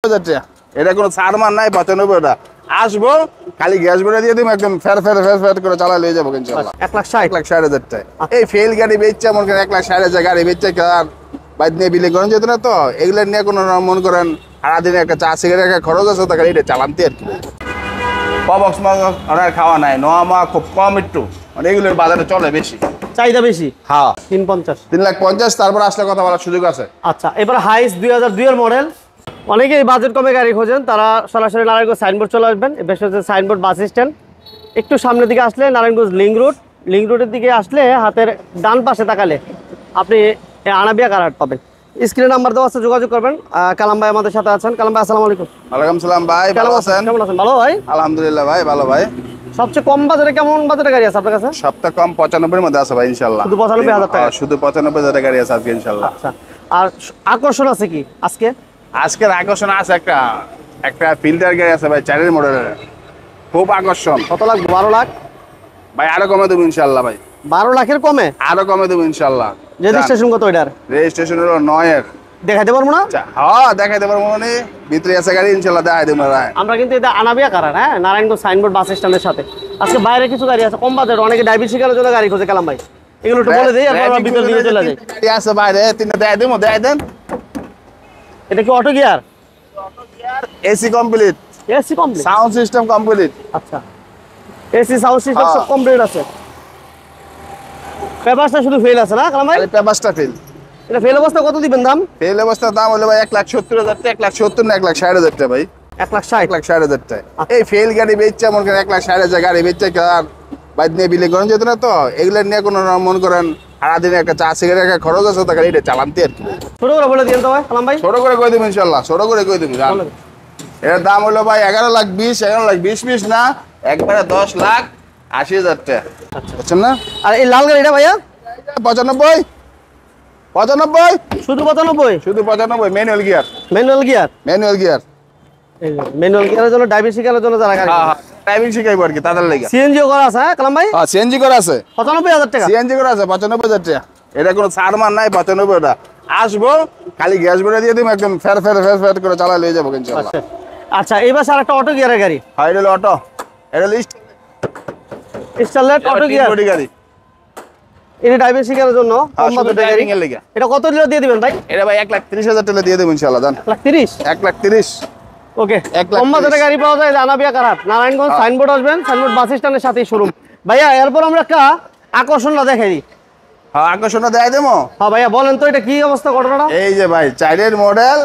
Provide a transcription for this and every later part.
এটা কোনো ছাড়মান নাই 95 আসবো খালি গ্যাস ভরে দিয়ে দিবো একদম ফের করে চালা লিয়ে যাবো ইনশাআল্লাহ 1,60,000 টাকা। এই ফেল গাড়ি বেচছে মনে করেন 1,60,000 গাড়ি বেচছে আর বাইক নিয়ে বিলি করেন যেত না তো এগুলো নিয়ে কোনো মনে করেন সারাদিনে একটা চা সিগারেট একটা খরচ আছে তো গাড়ি এটা চালানতে আর কি বক্স ওনার খাওয়া নাই নোয়া খুব কম একটু মানে এগুলোর বাজারে চলে বেশি চাহিদা বেশি। হ্যাঁ 3,50,000 তারপর আসলে কথা বলার সুযোগ আছে। আচ্ছা এবার হাইস 2002 এর মডেল। অনেকেই বাজেট কমে গাড়ি খোঁজেন তারা সরাসরি নারায়ণগঞ্জ সাইনবোর্ড চলে আসবেন। বেশ হচ্ছে সাইনবোর্ড বাস স্ট্যান্ড একটু সামনের দিকে আসলে নারায়ণগঞ্জ লিঙ্ক রোডের দিকে আসলে হাতের ডান পাশে তাকালে আপনি আনাবিয়া কারহাট পাবেন। স্ক্রিনে নাম্বার দেওয়া আছে, যোগাযোগ করবেন। কালাম ভাই আমাদের সাথে আছেন। কালাম ভাই আসসালামু আলাইকুম। ওয়ালাইকুম সালাম ভাই, ভালো আছেন? কেমন আছেন? ভালো ভাই, আলহামদুলিল্লাহ ভাই, ভালো ভাই। সবচেয়ে কম বাজারে কেমন বাজারে গাড়ি আছে আপনার কাছে? সবচেয়ে কম 95 এর মধ্যে আছে ভাই ইনশাআল্লাহ। শুধু 95,000 টাকা? শুধু 95,000 টাকা গাড়ি আছে আজকে ইনশাআল্লাহ। আচ্ছা, আর আকর্ষণ আছে কি আজকে? আজকের আকর্ষণ আছে একটা ফিল্টার গাড়ি আছে ভাই 4 এর মডেলের, খুব আকর্ষণ। কত লাগবে? 12 লাখ ভাই, আরো কমে দেবো ইনশাআল্লাহ ভাই। 12 লাখের কমে আরো কমে দেবো ইনশাআল্লাহ। রেজিস্ট্রেশন কত এটার? রেজিস্ট্রেশন হলো 9 এর। দেখাইতে পারবো না? হ্যাঁ দেখাইতে পারবো, মানে ভিতরে আছে গাড়ি ইনশাআল্লাহ দেখাই দেবো। আমরা কিন্তু এটা আনাবিয়া কারহাট, হ্যাঁ, নারায়ণগঞ্জ সাইনবোর্ড বাস স্ট্যান্ডের সাথে। আজকে বাইরে কিছু গাড়ি আছে কম বাজেট, অনেকে ডায়াবেটিস শিকারের জন্য গাড়ি খোঁজে। কালাম ভাই এগুলো একটু বলে দেই, আর আমরা ভিতর দিকে চলে যাই। গাড়ি আছে বাইরে, তিনটা দেখাই দেবো, দেখাই দেন। এটা কি auto gear? AC complete, AC complete, sound system complete. আচ্ছা এসি সাউন্ড সিস্টেম সব কমপ্লিট আছে। পেপারসটা শুধু ফেল আছে না কালাম ভাই? পেপারসটা ফেল। এটা ফেল অবস্থা কত দিবেন দাম? ফেল অবস্থার দাম হলো ভাই 1,70,000 টাকা। 1,70,000 না 1,60,000 টাকা ভাই। 1,60,000 টাকা। এই ফেল গাড়ি বেচছে মনে করেন 1,60,000 গাড়ি বেচছে আর বাইক নিয়ে বিলি করেন যেত না তো এগুলো নিয়ে কোনো মনে করেন সারাদিনে একটা চা সিগারেট একটা খরচ আছে তো গাড়ি এটা চালানতে আর কি। ছোট করে বলে দিন তো ভাই কালাম ভাই। ছোট করে কই দেবো ইনশাআল্লাহ, ছোট করে কই দেবো। এর দাম হলো ভাই 11,20,20 না একবারে 10,80,000 টাকা। বুঝছেন না? আর এই লাল গাড়িটা ভাইয়া 95 শুধু 95? শুধু 95 manual gear. Manual gear? Manual gear. এই যে ম্যানুয়াল গিয়ারের জন্য ডাইভিং শিকারের জন্য যারা গাড়ি ড্রাইভিং শিখাইবো আর কি তাদের লাগা। সিএনজি করা আছে হ্যাঁ কালাম ভাই? হ্যাঁ সিএনজি করা আছে 95,000 টাকা। সিএনজি করা আছে 95,000 টাকা। এটা কোনো ছাড়মান নাই 95 আসবো খালি গ্যাস ভরে দিয়ে দিবো একদম ফের করে চালা লিয়ে যাবো ইনশাআল্লাহ। আচ্ছা এই পাশে আরেকটা অটো গিয়ারের গাড়ি। হ্যাঁ এটা হলো অটো, এটা লিস্ট স্টারলেট অটো গিয়ার গাড়ি। এটা ড্রাইভিং শিকারের জন্য কম বাজেটের গাড়ি। এটা কত দিলে দিয়ে দিবেন ভাই? এটা ভাই 1,30,000 টাকা দিয়ে দেবো ইনশাআল্লাহ। জান 1,30,000? 1,30,000 ওকে, কম বাজেটের গাড়ি পাওয়া যায় আনাবিয়া কারহাট, নারায়ণগঞ্জ সাইনবোর্ড আসবেন, সাইনবোর্ড বাস স্ট্যান্ডের সাথেই শোরুম। ভাইয়া এরপর আমরা একটা আকর্ষণটা দেখাই দিই। হ্যাঁ আকর্ষণটা দেখাই দেবো। হ্যাঁ ভাইয়া বলেন তো এটা কি অবস্থা ঘটনাটা? এই যে ভাই 4 এর মডেল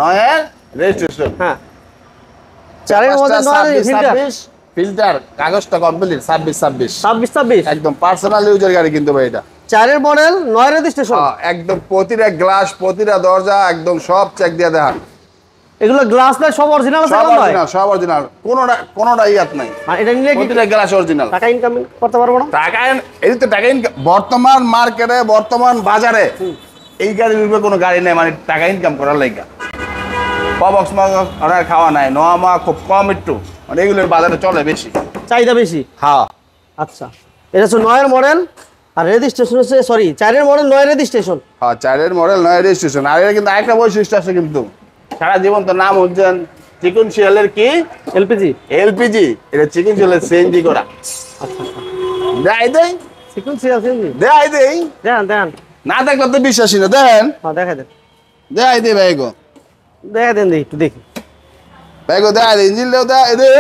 9 এর রেজিস্ট্রেশন। হ্যাঁ 4 এর মডেল 9 এর ফিল্টার কাগজটা কমপ্লিট 26 একদম পার্সোনাল ইউজার গাড়ি কিন্তু ভাই এটা। 4 এর মডেল 9 এর রেজিস্ট্রেশন। একদম প্রতিটা গ্লাস প্রতিটা দরজা একদম সব চেক দিয়ে দেখান। এগুলো গ্লাস না সব অরিজিনাল আছে? সব অরিজিনাল, কোনোটা ইয়াত নাই। আর এটা নিলে প্রতিটা গ্লাস অরিজিনাল। টাকা ইনকাম করতে পারবো না? এই তো টাকা ইনকাম বর্তমান মার্কেটে বর্তমান বাজারে এই গাড়ির উপরে কোনো গাড়ি নাই মানে টাকা ইনকাম করার লাগা। বক্স ওনার খাওয়া নাই নোয়া খুব কম একটু মানে এগুলোর বাজারে চলে বেশি, চাহিদা বেশি। হ্যাঁ আচ্ছা এটা হচ্ছে 9 এর মডেল আর রেজিস্ট্রেশন হচ্ছে 4 এর মডেল 9 এর রেজিস্ট্রেশন। হ্যাঁ 4 এর মডেল 9 এর রেজিস্ট্রেশন। আর এর কিন্তু আরেকটা বৈশিষ্ট্য আছে কিন্তু সারা জীবন তো নাম হচ্ছেন চিকন শিয়ালের কি এলপিজি। এটা চিকন শিয়ালের সিএনজি করা। আচ্ছা দেখাই দেই চিকন শিয়াল সিএনজি দেখাই দেই। দেন না দেখলে তো বিশ্বাসী না। দেন দেখাই দেন। দেখাই দেই ভাই গো, দেখাই দেন একটু দেখি ভাই গো। দেখাই দেই ইঞ্জিনটাও দেখাই দেই,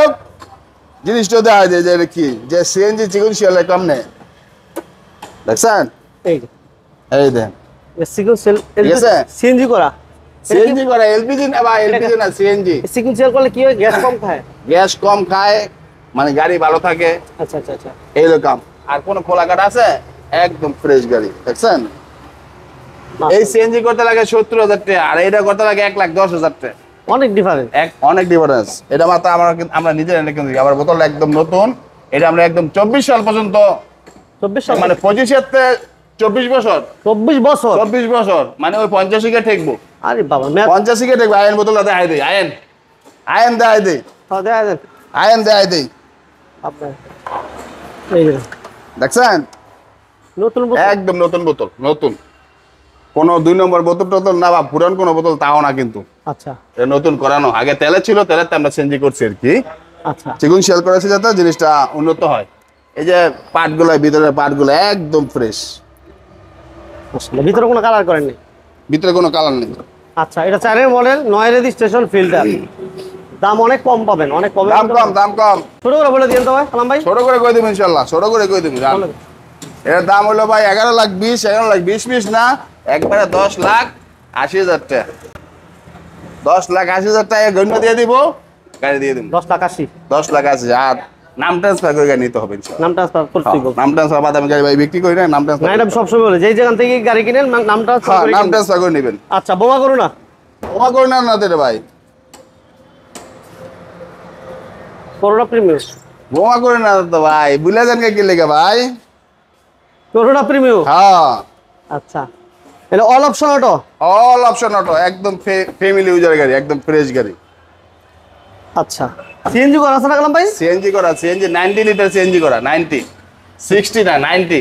জিনিসটাও দেখাই দেই যে এটা কি যে সিএনজি চিকন শিয়ালের কম নেই। দেখছেন এই দেন চিকন শিয়াল সিএনজি করা। সিএনজি করা এলপিজি না ভাই, এলপিজি না সিএনজি। চিকন শিয়াল করলে কি হয়? গ্যাস কম খায়। গ্যাস কম খায় মানে গাড়ি ভালো থাকে। আচ্ছা এইরকম। আর কোন খোলাঘাট আছে একদম ফ্রেশ গাড়ি। দেখছেন এই সিএনজি করতে লাগে 70,000 টাকা আর এটা করতে লাগে 1,10,000 টাকা। অনেক ডিফারেন্স, অনেক ডিফারেন্স। এটা মাত্র আমরা নিজেরা কিনছি। আবার বোতল একদম নতুন। এটা আমরা একদম 24 সাল পর্যন্ত 24 সাল মানে 25 তে 24 বছর 24 বছর মানে ওই 85 কে ঠেকবো। আরে বাবা 85 কে ঠেকবো। আয়ন বোতল দেখাই দেই, আয়ন দেখাই দেই, দেখা দেন আয়ন দেখাই দেই। আপনার এই যে দেখছেন নতুন বোতল, একদম নতুন বোতল, নতুন। কোনো 2 নম্বর বোতল টোতল না বা পুরান কোনো বোতল তাও না কিন্তু আচ্ছা এটা নতুন করানো, আগে তেলে ছিল, তেলের আমরা চেঞ্জ করছি আর কি। আচ্ছা চিকুন শেল করেছে যাতে জিনিসটা উন্নত হয়। এই যে পার্টগুলো, ভিতরের পার্টগুলো একদম ফ্রেশ, আসলে ভিতরে কোনো কালার করেননি? ভিতরে কোনো কালার নেই। আচ্ছা, এটা 4 মডেল, 9 রেজিস্ট্রেশন, ফিল্টার। দাম অনেক কম পাবেন, অনেক কম। দাম কম। ছোট করে বলে দিন তো ভাই কালাম ভাই। ছোট করে কই দেব ইনশাআল্লাহ, ছোট করে কই দেব। এর দাম হলো ভাই 11,20,000 না, একবারে 10,80,000 টাকা। 10,80,000 টাকা গণ্য দিয়ে দিব, গাড়ি দিয়ে দিব। 10,80,000। 10,80,000। আর নাম ট্রান্সফার করে গাড়ি নিতে হবে ইনশাআল্লাহ। নাম ট্রান্সফার করতে হবে। নাম ট্রান্সফার বাদ আমি গাড়ি ভাই বিক্রি করি না, নাম ট্রান্সফার। না, এটা সবসময় বলে যেই জায়গা থেকে গাড়ি কিনেন নাম ট্রান্সফার করে নাম ট্রান্সফার করে নেবেন। আচ্ছা, বোমা করো না, ওমা করে না রে ভাই, করোনা প্রিমিয়াম। বোমা করে না তো ভাই, ভুলে যান কি লেগে ভাই। Corona premium. হ্যাঁ আচ্ছা, এটা all option auto. All option auto, একদম ফ্যামিলি ইউজার গাড়ি, একদম ফ্রেশ গাড়ি। আচ্ছা, সিএনজি করা আছে না কালাম ভাই? সিএনজি করা, সিএনজি 90 লিটার সিএনজি করা, 90 60 না 90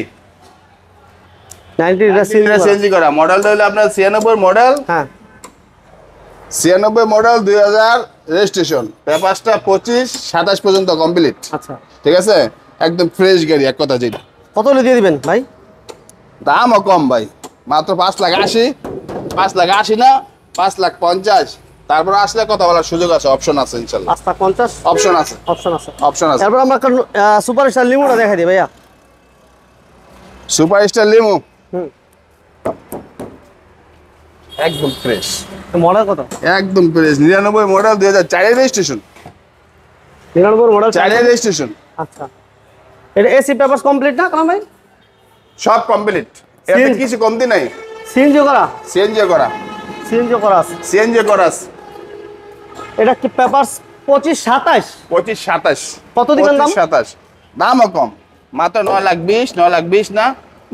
লিটার সিএনজি করা। মডেলটা হলো আপনার 96 মডেল। হ্যাঁ, 96 মডেল, 2000 রেজিস্ট্রেশন, পেপারসটা 25-27 পর্যন্ত কমপ্লিট। আচ্ছা, ঠিক আছে, একদম ফ্রেশ গাড়ি এক কথা যেটা। কত হলে দিয়ে দিবেন ভাই? দামও কম ভাই, মাত্র 5,80,000। 5,80,000 না, 5,50,000। তারপর আসলে কথা বলার সুযোগ আছে, অপশন আছে ইনশাআল্লাহ। 5,50,000 অপশন আছে, অপশন আছে। অপশন আছে। তারপর আমরা সুপার স্টার লিমোটা দেখাই দিই ভাইয়া। সুপার স্টার লিমো হুম, একদম ফ্রেশ, মডেল কত? একদম fresh. 99 model, 2004 registration. 99 model, 4 registration. আচ্ছা, এটা এসি পেপারস কমপ্লিট না কালাম ভাই? সব কমপ্লিট, এতে CNG কিছু কমতি নাই। সিএনজি করা, সিএনজি করা, সিএনজি করা আছে। সিএনজি করা আছে। এটা কি পেপারস 25-27? 25-27। কত দিবেন দাম? 25-27, দামও কম, মাত্র 9,20,000। 9,20,000 না,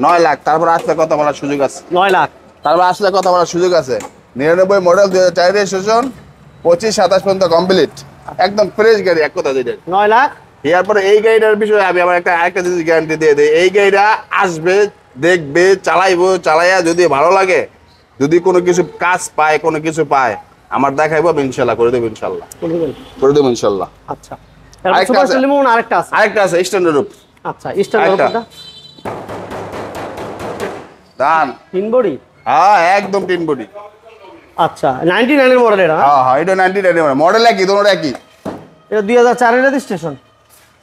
9 লাখ। তারপর আসলে কথা বলার সুযোগ আছে। 9 লাখ। তারপর আসলে কথা বলার সুযোগ আছে। 99 মডেল, 2004 রেজিস্ট্রেশন, 25-27 পর্যন্ত কমপ্লিট, একদম ফ্রেশ গাড়ি এক কথা যেটা। 9 লাখ। এরপরে এই গাড়িটার বিষয়ে আমি আবার আরেকটা জিনিস গ্যারান্টি দিয়ে দিই। এই গাড়িটা আসবে, দেখবে, চালাইবো, চালাইয়া যদি ভালো লাগে, যদি কোনো কিছু কাজ পায়, কোনো কিছু পায়, আমার দেখাইবো, আমি ইনশাল্লাহ করে দেবো। ইনশাল্লাহ করে দেবো ইনশাল্লাহ। আচ্ছা, আরেকটা সুপার আছে। স্টার লিমো আরেকটা আছে। আরেকটা আছে স্ট্যান্ডার্ড রূপ। আচ্ছা, স্ট্যান্ডার্ড আরেকটা। রূপটা দান, তিন বডি। হ্যাঁ একদম টিন বডি। আচ্ছা, 99 এর মডেল এটা। হ্যাঁ হ্যাঁ, এটা 99 মডেল, একই, দুটো একই। এটা 2004 এর রেজিস্ট্রেশন।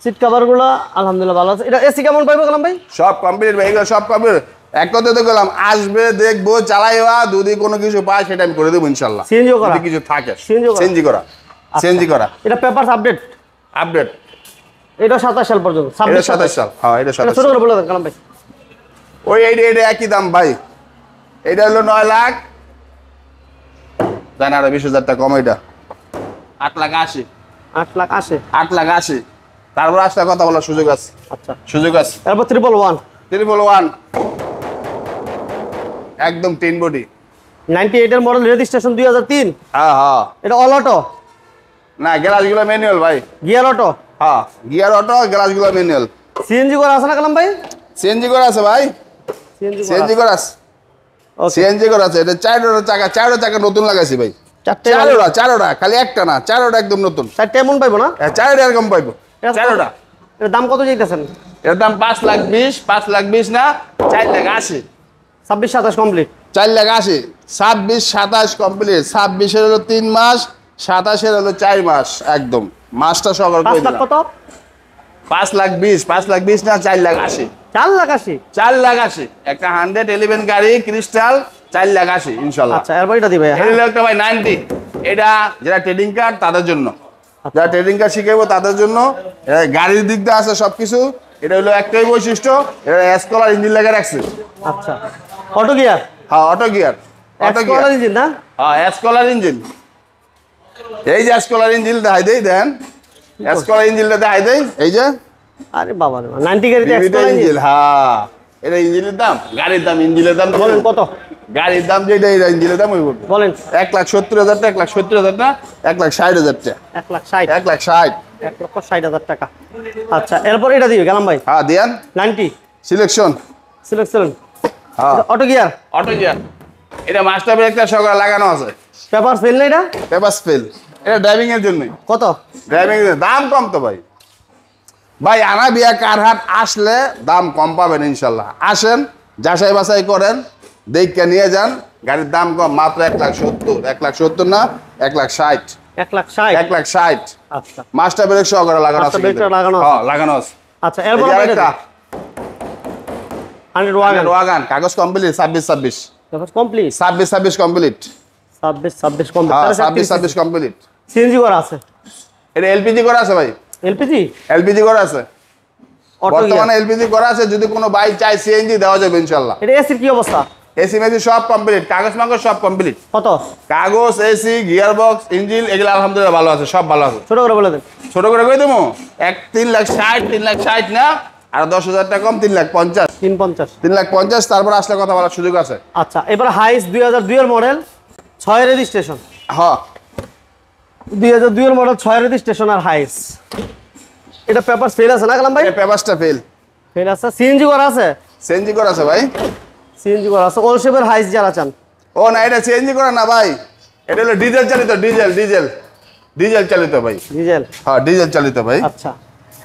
সিট কভার গুলো আলহামদুলিল্লাহ ভালো আছে। এটা এসি কেমন পাইবো কালাম ভাই? সব কমপ্লিট ভাই, এগুলো সব কমপ্লিট। এক কথা তো গেলাম, আসবে, দেখবো, চালাইবা, যদি কোনো কিছু পায় সেটা আমি করে দেবো ইনশাল্লাহ। সিএনজি করা, যদি কিছু থাকে সিএনজি করা। সিএনজি করা, সিএনজি করা। এটা পেপারস আপডেট। আপডেট। এটা 27 সাল পর্যন্ত। এটা 27 সাল। হ্যাঁ এটা এটা 27 ছোট সাল। করে বলে দেন কালাম ভাই। ওই এটা একই দাম ভাই। এটা হলো 9 লাখ, জানা আর 20,000 টাকা কম। এটা 8,80,000। 8,80,000। 8,80,000। তারপর আসলে কথা বলার সুযোগ আছে, আচ্ছা, সুযোগ আছে। তারপর 111। 111, একদম 10 বডি। 98 এর মডেল, রেজিস্ট্রেশন 2003। হ্যাঁ হ্যাঁ। এটা অল অটো, না গ্লাসগুলো ম্যানুয়াল ভাই। Gear auto. হ্যাঁ গিয়ার অটো, গ্লাসগুলো ম্যানুয়াল। সিএনজি করা আছে না কালাম ভাই? সিএনজি করা আছে ভাই, সিএনজি করা আছে। সিএনজি করা আছে। এটা 4টা চাকা, 4টা চাকা নতুন লাগাইছি ভাই। 4টা, খালি একটা না, 4টা একদম নতুন। 4টা এমন পাইবো না? 4টা এরকম পাইবো, 4টা। এর দাম কত চাইতেছেন? এর দাম 5,20,000। 5,20,000 না, 4,80,000। 26-27 কমপ্লিট। 4,80,000। 26-27 কমপ্লিট। 26-এর হলো 3 মাস, 27-এর হলো 4 মাস, একদম মাসটা সকাল করে 5 লাখ দিলাম। কত? 5,20,000। 5,20,000 না, 4,80,000। 4,80,000। 4,80,000 একটা 111 গাড়ি ক্রিস্টাল, 4,80,000 ইনশাল্লাহ। আচ্ছা, এরপর এটা দিবে। এটা হলো একটা ভাই 90। এটা যারা ট্রেডিং কার্ড তাদের জন্য, যারা ট্রেডিং কার্ড শিখাবো তাদের জন্য। এটা গাড়ির দিক দিয়ে আছে সবকিছু। এটা হলো একটাই বৈশিষ্ট্য, এটা এসকলার ইঞ্জিন লাগা রাখছে। আচ্ছা, অটো গিয়ার। হ্যাঁ অটো গিয়ার, অটো গিয়ার। এক্সকলার ইঞ্জিন না? হ্যাঁ এসকলার ইঞ্জিন। এই যে এসকলার ইঞ্জিন দেখাই দেই, দেন এসকলার ইঞ্জিনটা দেখাই দেই। এই যে আরে বাবা রে, 90 গাড়িতে বিবিটা এক্সকলার ইঞ্জিন। ইঞ্জিন। হ্যাঁ এটা ইঞ্জিনের দাম, গাড়ির দাম, ইঞ্জিনের দাম বলেন কত? গাড়ির দাম যেটা, এটা ইঞ্জিনের দাম ওই বলবো। বলেন। 1,70,000 টাকা, 1,70,000 না, 1,60,000 টাকা। 1,60,000। 1,60,000। 1,60,000 টাকা। আচ্ছা, এরপর এটা দিবে গেলাম ভাই। হ্যাঁ দিয়ান। 90 সিলেকশন। সিলেকশন। হ্যাঁ অটো গিয়ার। Auto gear. এটা মাস্টার ব্রেকটা সকালে লাগানো আছে, পেপার ফেল না এটা? পেপার ফেল, এটা ড্রাইভিং এর জন্যই। কত? ড্রাইভিং এর দাম কম তো ভাই। ভাই আনাবিয়া কারহাট আসলে দাম কম পাবেন ইনশাল্লাহ। আসেন, যাচাই বাছাই করেন, দেখে নিয়ে যান। গাড়ির দাম কম, মাত্র 1,70,000। 1,70,000 না, 1,60,000। 1,60,000। 1,60,000। আচ্ছা মাস্টার ব্রেক সহকারে লাগানো আছে। মাস্টার ব্রেকটা লাগানো আছে। হ্যাঁ, লাগানো আছে। আচ্ছা এরপর এই যে আরেকটা 100 ওয়াগন। ওয়াগান, কাগজ complete. 26 paper complete. 26 complete. 26 complete. হ্যাঁ, 26 কমপ্লিট। সিএনজি করা আছে? এটা এলপিজি করা আছে ভাই। এলপিজি? এলপিজি করা আছে, অটো বর্তমানে এলপিজি করা আছে। যদি কোনো বাইক চাই সিএনজি দেওয়া যাবে ইনশাল্লাহ। এটা এসির কি অবস্থা? এসি মেসি সব কমপ্লিট, কাগজ মাগজ সব কমপ্লিট। কত? কাগজ, এসি, গিয়ার বক্স, ইঞ্জিন এগুলো আলহামদুলিল্লাহ ভালো আছে, সব ভালো আছে। ছোট করে বলে দেন। ছোট করে কই দেবো 3,60,000 না, আর 10,000 টাকা কম 3,50,000। 350। 3,50,000 তারপর আসলে কথা বলার সুযোগ আছে। আচ্ছা এবার হাইস 2002 এর মডেল, 6 রেজিস্ট্রেশন। হ্যাঁ, 2002 এর মডেল, 6 রেজিস্ট্রেশন আর হাইস। এটা পেপার ফেল আছে না কালাম ভাই? এই পেপারসটা ফেল। ফেল আছে। সিএনজি করা আছে? সিএনজি করা আছে ভাই। সিএনজি করা আছে। অল শেপের হাইস যারা চান। ও না, এটা সিএনজি করা না ভাই, এটা হলো ডিজেল চালিত। ডিজেল চালিত ভাই। ডিজেল? হ্যাঁ, ডিজেল চালিত ভাই। আচ্ছা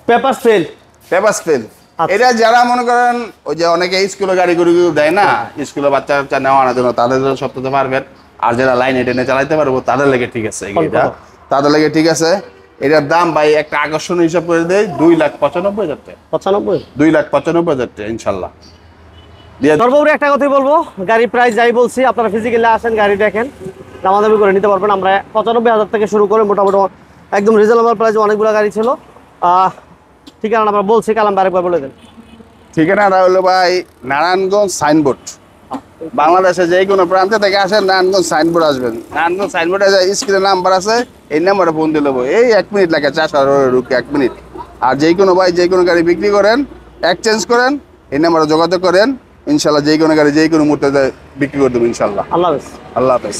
পেপার ফেল। Papers fail. আচ্ছা। এটা যারা মনে করেন ওই যে অনেকে স্কুলে গাড়ি গুড়ি দেয় না, স্কুলে বাচ্চা কাচ্চা নেওয়ার জন্য, তাদের জন্য সপ্তাহে পারবেন। আর যারা লাইন টেনে চালাইতে পারবো তাদের লেগে ঠিক আছে এটা, তাদের লেগে ঠিক আছে। এটার দাম ভাই একটা আকর্ষণীয় হিসাব করে দেয় 2,95,000 টাকা। 95? 2,95,000 টাকা ইনশাল্লাহ দিয়ে। সর্বোপরি একটা কথাই বলবো, গাড়ি প্রাইস যাই বলছি, আপনারা ফিজিক্যালি আসেন, গাড়ি দেখেন, দামাদামি করে নিতে পারবেন। আমরা 95,000 থেকে শুরু করে মোটামুটি একদম রিজনেবল প্রাইসে অনেকগুলো গাড়ি ছিল। ঠিকানা আমরা বলছি, কালাম আরেকবার বলে দেন। ঠিকানাটা হলো ভাই নারায়ণগঞ্জ সাইনবোর্ড। বাংলাদেশে যে কোনো প্রান্তে থেকে আসেন, নারায়ণগঞ্জ সাইনবোর্ড আসবেন। নারায়ণগঞ্জ সাইনবোর্ডে স্ক্রিনে নাম্বার আছে, এই নাম্বারে ফোন দিয়ে দেবো। এই 1 মিনিট লাগে, 4 রুকে 1 মিনিট। আর যে কোনো ভাই যে কোনো গাড়ি বিক্রি করেন, এক্সচেঞ্জ করেন, এই নাম্বারে যোগাযোগ করেন ইনশাল্লাহ। যে কোনো গাড়ি যে কোনো মুহূর্তে বিক্রি করে দেবো ইনশাল্লাহ। আল্লাহ হাফেজ। আল্লাহ হাফেজ।